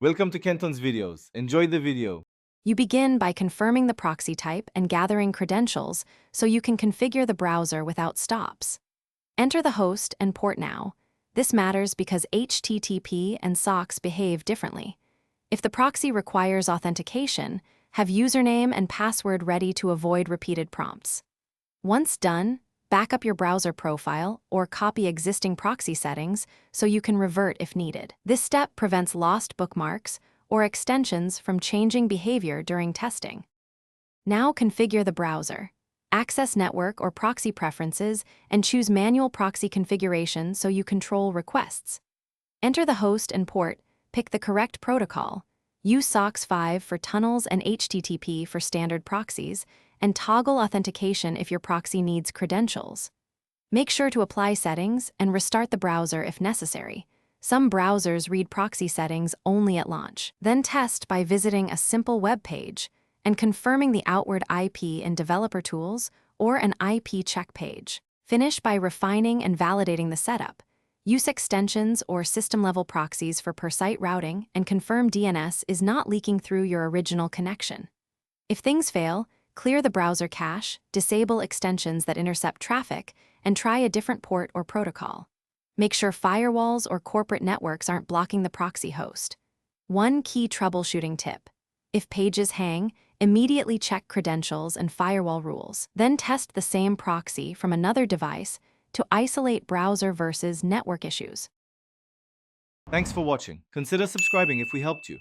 Welcome to Kenton's videos. Enjoy the video. You begin by confirming the proxy type and gathering credentials so you can configure the browser without stops. Enter the host and port now. This matters because HTTP and SOCKS behave differently. If the proxy requires authentication, have username and password ready to avoid repeated prompts. Once done, back up your browser profile or copy existing proxy settings so you can revert if needed. This step prevents lost bookmarks or extensions from changing behavior during testing. Now configure the browser. Access network or proxy preferences and choose manual proxy configuration so you control requests. Enter the host and port, pick the correct protocol. Use SOCKS 5 for tunnels and HTTP for standard proxies, and toggle authentication if your proxy needs credentials. Make sure to apply settings and restart the browser if necessary. Some browsers read proxy settings only at launch. Then test by visiting a simple web page and confirming the outward IP in Developer Tools or an IP check page. Finish by refining and validating the setup. Use extensions or system-level proxies for per-site routing and confirm DNS is not leaking through your original connection. If things fail, clear the browser cache, disable extensions that intercept traffic, and try a different port or protocol. Make sure firewalls or corporate networks aren't blocking the proxy host. One key troubleshooting tip: if pages hang, immediately check credentials and firewall rules. Then test the same proxy from another device to isolate browser versus network issues. Thanks for watching. Consider subscribing if we helped you.